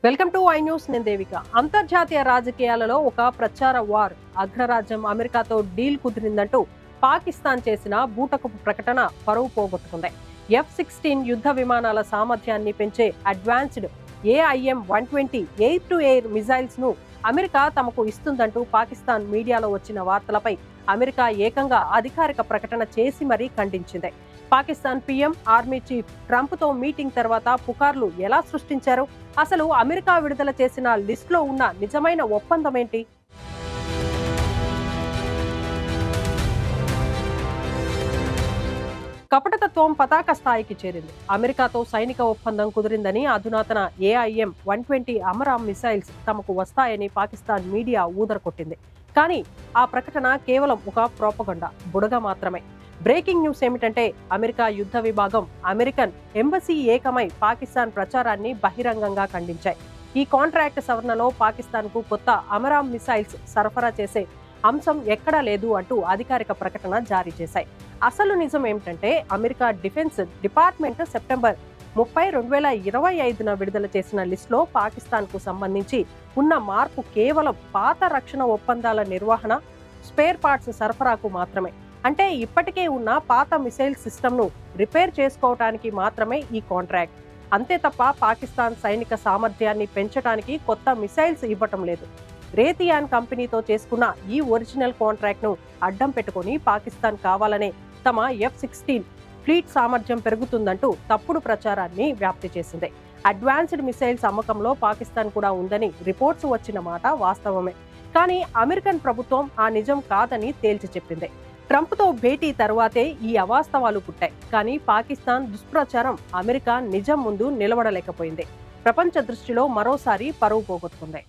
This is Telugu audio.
Welcome to I news. నేను దేవిక. అంతర్జాతీయ రాజకీయాలలో ఒక ప్రచార వార్. అగ్రరాజ్యం అమెరికాతో డీల్ కుదిరిందంటూ పాకిస్తాన్ చేసిన బూటకపు ప్రకటన పరువు పోగొట్టుకుంది. F-16 యుద్ధ విమానాల సామర్థ్యాన్ని పెంచే advanced AIM-120 air to air missiles ను అమెరికా తమకు ఇస్తుందంటూ పాకిస్తాన్ మీడియాలో వచ్చిన వార్తలపై అమెరికా ఏకంగా అధికారిక ప్రకటన చేసి మరీ ఖండించింది. పాకిస్తాన్ పీఎం, ఆర్మీ చీఫ్ ట్రంప్తో మీటింగ్ తర్వాత పుకార్లు ఎలా సృష్టించారు? అసలు అమెరికా విడుదల చేసిన లిస్టులో ఉన్న నిజమైన ఒప్పందం ఏంటి? కపటతత్వం పతాక స్థాయికి చేరింది. అమెరికాతో సైనిక ఒప్పందం కుదిరిందని, అధునాతన AIM-120 అమరామ్ మిసైల్స్ తమకు వస్తాయని పాకిస్తాన్ మీడియా ఊదరకొట్టింది. కానీ ఆ ప్రకటన కేవలం ఒక ప్రోపగండా, బుడగ మాత్రమే. బ్రేకింగ్ న్యూస్ ఏమిటంటే, అమెరికా యుద్ధ విభాగం, అమెరికన్ ఎంబసీ ఏకమై పాకిస్తాన్ ప్రచారాన్ని బహిరంగంగా ఖండించాయి. ఈ కాంట్రాక్ట్ సవరణలో పాకిస్తాన్కు కొత్త అమరామ్ మిసైల్స్ సరఫరా చేసే అంశం ఎక్కడా లేదు అంటూ అధికారిక ప్రకటన జారీ చేశాయి. అసలు నిజం ఏమిటంటే, అమెరికా డిఫెన్స్ డిపార్ట్మెంట్ సెప్టెంబర్ 30, 2025న విడుదల చేసిన లిస్టులో పాకిస్తాన్కు సంబంధించి ఉన్న మార్పు కేవలం పాత రక్షణ ఒప్పందాల నిర్వహణ, స్పేర్ పార్ట్స్ సరఫరాకు మాత్రమే. అంటే ఇప్పటికే ఉన్న పాత మిసైల్ సిస్టమ్ను రిపేర్ చేసుకోవటానికి మాత్రమే ఈ కాంట్రాక్ట్. అంతే తప్ప పాకిస్తాన్ సైనిక సామర్థ్యాన్ని పెంచడానికి కొత్త మిసైల్స్ ఇవ్వటం లేదు. రేతియాన్ కంపెనీతో చేసుకున్న ఈ ఒరిజినల్ కాంట్రాక్ట్ను అడ్డం పెట్టుకుని పాకిస్తాన్ కావాలనే తమ F-16 ఫ్లీట్ సామర్థ్యం పెరుగుతుందంటూ తప్పుడు ప్రచారాన్ని వ్యాప్తి చేసింది. అడ్వాన్స్డ్ మిసైల్స్ అమ్మకంలో పాకిస్తాన్ కూడా ఉందని రిపోర్ట్స్ వచ్చిన మాట వాస్తవమే. కానీ అమెరికన్ ప్రభుత్వం ఆ నిజం కాదని తేల్చి చెప్పింది. ట్రంప్తో భేటీ తర్వాతే ఈ అవాస్తవాలు పుట్టాయి. కానీ పాకిస్తాన్ దుష్ప్రచారం అమెరికా నిజం ముందు నిలబడలేకపోయింది. ప్రపంచ దృష్టిలో మరోసారి పరువు పోగొట్టుకుంది.